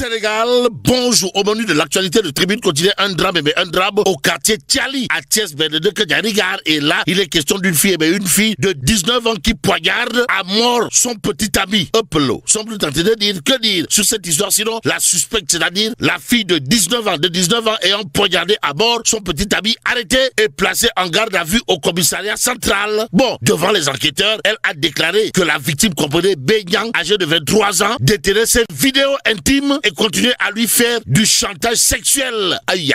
Sénégal, bonjour. Au menu de l'actualité de Tribune quotidienne, un drame au quartier Tiali, à Thiès, de Kadiarigar. Et là, il est question d'une fille, une fille de 19 ans qui poignarde à mort son petit ami. Upelo. Sans plus tenter de dire, que dire sur cette histoire, sinon la suspecte, c'est-à-dire la fille de 19 ans ayant poignardé à mort son petit ami arrêté et placé en garde à vue au commissariat central. Bon, devant les enquêteurs, elle a déclaré que la victime comprenait Benyang, âgé de 23 ans, détenait cette vidéo intime et continuait à lui faire du chantage sexuel. Aïe.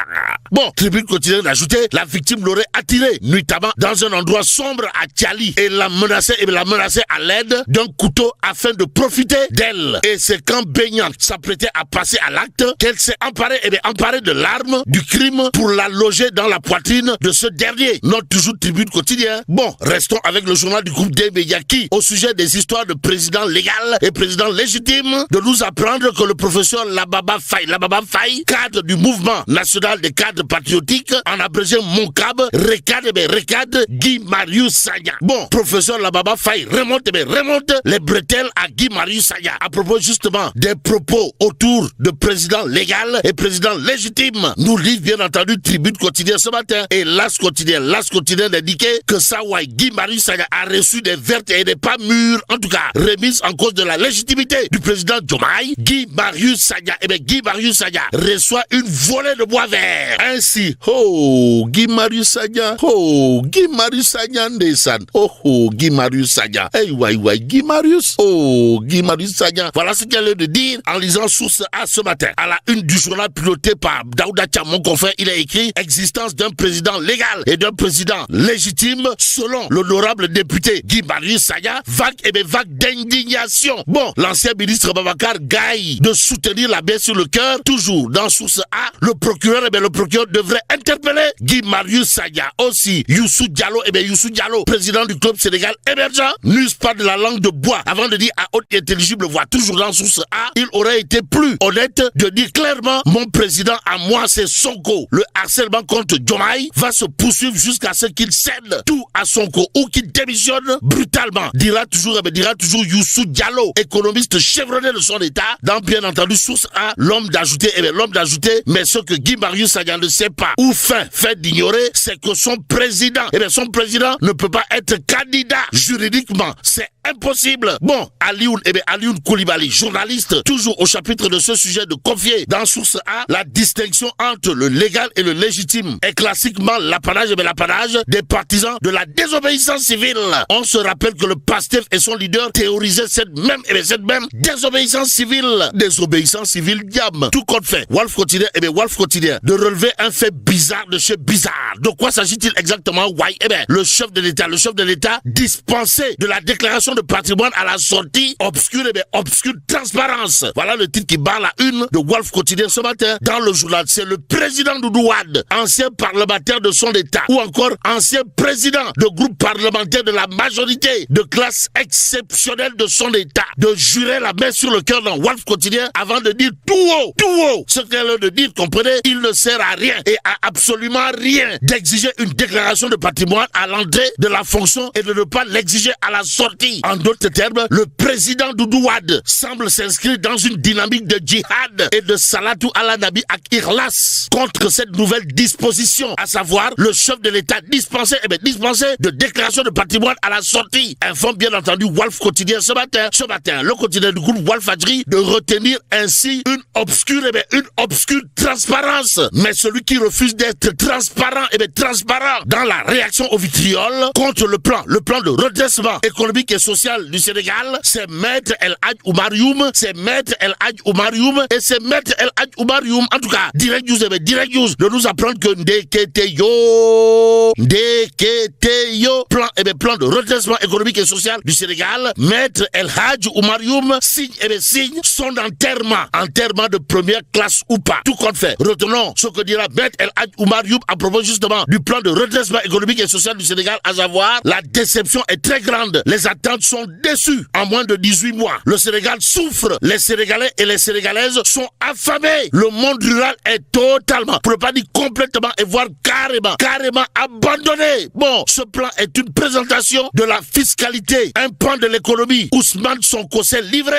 Bon, Tribune quotidienne d'ajouter, la victime l'aurait attiré nuitamment dans un endroit sombre à Tiali et la menaçait à l'aide d'un couteau afin de profiter d'elle. Et c'est quand Benyang s'apprêtait à passer à l'acte qu'elle s'est emparée de l'arme du crime pour la loger dans la poitrine de ce dernier. Note toujours Tribune quotidienne. Bon, restons avec le journal du groupe des médias qui, au sujet des histoires de président légal et président légitime, de nous apprendre que le professeur Lababa Faye, cadre du mouvement national des cadres patriotiques, en abrégé MONCAB, Recad Guy Marius Sagna. Bon, professeur Lababa Faye remonte les bretelles à Guy Marius Sagna à propos justement des propos autour de président légal et président légitime. Nous livre bien entendu Tribune quotidienne ce matin et L'As quotidien indiquait que Sawai Guy Marius Sagna a reçu des vertes et des pas mûres, en tout cas remise en cause de la légitimité du président Diomaye. Guy Marius Sagna reçoit une volée de bois vert. Ainsi, Guy Marius Sagna ndesan. Guy Marius Sagna. Guy Marius Sagna. Voilà ce qu'elle a de dire en lisant Source A ce matin. À la une du journal piloté par Daouda Thiam, mon confrère, il a écrit existence d'un président légal et d'un président légitime selon l'honorable député Guy Marius Sagna. Vague d'indignation. Bon, l'ancien ministre Babacar Gaye de soutenir la baie sur le cœur. Toujours dans Source A, le procureur devrait interpeller Guy Marius Sagna. Aussi, Youssou Diallo, président du club Sénégal émergent, n'use pas de la langue de bois avant de dire à haute et intelligible voix, toujours dans Source A, il aurait été plus honnête de dire clairement, mon président à moi c'est Sonko. Le harcèlement contre Diomaye va se poursuivre jusqu'à ce qu'il cède tout à Sonko ou qu'il démissionne brutalement. Dira toujours Youssou Diallo, économiste chevronné de son état, dans bien entendu Source A, l'homme d'ajouter, mais ce que Guy Marius Sagna ne sait pas, ou fait d'ignorer, c'est que son président ne peut pas être candidat juridiquement. C'est impossible. Bon, Alioune Koulibaly, journaliste, toujours au chapitre de ce sujet, de confier dans Source A la distinction entre le légal et le légitime est classiquement l'apanage des partisans de la désobéissance civile. On se rappelle que le PASTEF et son leader théorisaient cette même désobéissance civile. Désobéissance civile, diable. Tout compte fait. Wolf quotidien, de relever un fait bizarre de chez bizarre. De quoi s'agit-il exactement? Le chef de l'État dispensé de la déclaration de patrimoine à la sortie obscure transparence. Voilà le titre qui barre la une de Wolf quotidien ce matin dans le journal. C'est le président Doudou Wade, ancien parlementaire de son État, ou encore ancien président de groupe parlementaire de la majorité de classe exceptionnelle de son État, de jurer la main sur le cœur dans Wolf quotidien avant de dire tout haut ce qu'elle a de dire, comprenez, il ne sert à rien et à absolument rien d'exiger une déclaration de patrimoine à l'entrée de la fonction et de ne pas l'exiger à la sortie. En d'autres termes, le président Doudou Wade semble s'inscrire dans une dynamique de djihad et de salatu ala nabi ak ikhlas contre cette nouvelle disposition, à savoir le chef de l'État dispensé de déclaration de patrimoine à la sortie. Informe bien entendu Wolf quotidien ce matin, le quotidien du groupe Walfadjri de retenir ainsi une obscure transparence. Mais celui qui refuse d'être transparent dans la réaction au vitriol contre le plan de redressement économique et social du Sénégal, c'est Maître El Hadj Oumar Youm, et c'est Maître El Hadj Oumar Youm, en tout cas, Direct News de nous apprendre que plan de redressement économique et social du Sénégal, Maître El Hadj Oumar Youm signe son enterrement de première classe ou pas. Tout compte fait. Retenons ce que dira Maître El Hadj Oumar Youm à propos justement du plan de redressement économique et social du Sénégal, à savoir la déception est très grande. Les attentes sont déçues. En moins de 18 mois, le Sénégal souffre. Les Sénégalais et les Sénégalaises sont affamés. Le monde rural est totalement, pour ne pas dire complètement, et voire carrément abandonné. Bon, ce plan est une présentation de la fiscalité, un pan de l'économie. Ousmane Sonko s'est livré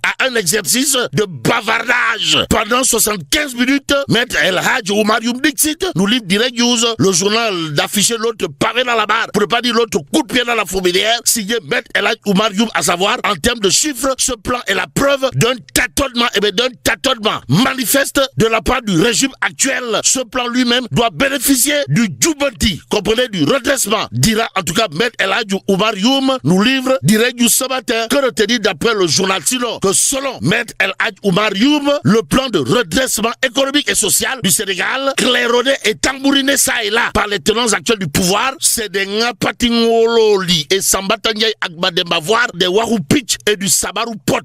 à un exercice de bavardage. Pendant 75 minutes, Maître El Hadj Oumar Youm Dixit nous livre direct news, le journal d'afficher l'autre pavé dans la barre, pour ne pas dire l'autre coup de pied dans la fourmilière, signé Maître El Hadj Oumar Youm, à savoir, en termes de chiffres, ce plan est la preuve d'un tâtonnement manifeste de la part du régime actuel. Ce plan lui-même doit bénéficier du Djoubanti, comprenez, du redressement, dira en tout cas Maître El Hadj Oumar Youm, nous livre direct news ce matin. Que retenir d'après le journal, sinon que selon Maître El Hadj Oumar Youm, le plan de redressement économique et social du Sénégal, claironné et tambouriné ça et là par les tenants actuels du pouvoir, c'est des Ngapatingololi et Sambatanyay Akbademba, voire des Warupich et du Sabarou Pot.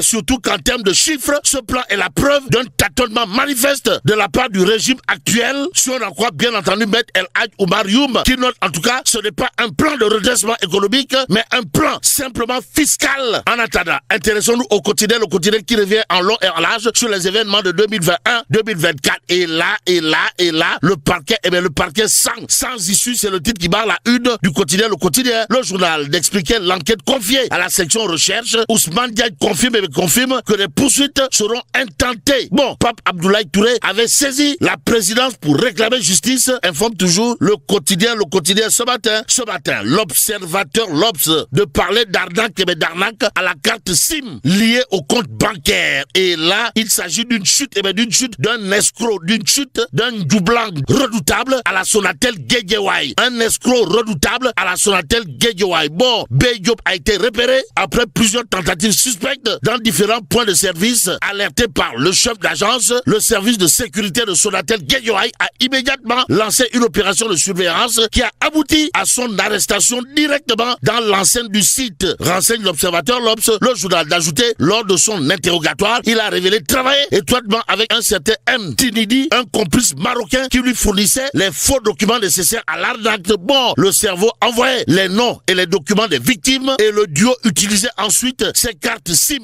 Surtout qu'en termes de chiffres, ce plan est la preuve d'un tâtonnement manifeste de la part du régime actuel. Si on en croit bien entendu Maître El Hadj Oumar Youm, qui note en tout cas, ce n'est pas un plan de redressement économique, mais un plan simplement fiscal. En attendant, intéressons-nous au quotidien, le quotidien qui revient en long et en large sur les événements de 2021-2024. Et là, le parquet sans issue, c'est le titre qui barre la une du quotidien, le journal d'expliquer l'enquête confiée à la section recherche. Ousmane Diagne confirme que les poursuites seront intentées. Bon, Pape Abdoulaye Touré avait saisi la présidence pour réclamer justice, informe toujours le quotidien ce matin, l'observateur l'Obs de parler d'arnaque à la carte SIM liée au compte bancaire. Et là, il s'agit d'une chute d'un escroc, d'un doublant redoutable à la Sonatel Guédiawaye. Un escroc redoutable à la Sonatel Guédiawaye. Bon, Diop a été repéré après plusieurs tentatives suspectes dans différents points de service. Alerté par le chef d'agence, le service de sécurité de Sonatel Guédiawaye a immédiatement lancé une opération de surveillance qui a abouti à son arrestation directement dans l'enceinte du site. Renseigne l'observateur l'Obs, le journal d'ajouter, lors de son interrogatoire, il a révélé travailler étroitement avec un certain M. Tinidi, un complice marocain qui lui fournissait les faux documents nécessaires à l'arnaque. Bon, le cerveau envoyait les noms et les documents des victimes et le duo utilisait ensuite ces cartes SIM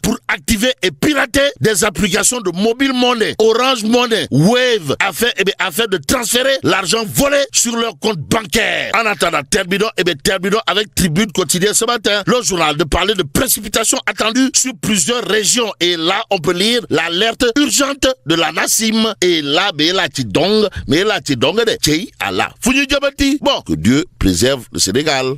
pour activer et pirater des applications de mobile money, Orange Money, Wave, afin de transférer l'argent volé sur leur compte bancaire. En attendant, terminons avec Tribune Quotidien ce matin, le journal de parler de précipitations attendues sur plusieurs régions. Et là, on peut lire l'alerte urgente de la Nassim. Et là, Bon, que Dieu préserve le Sénégal.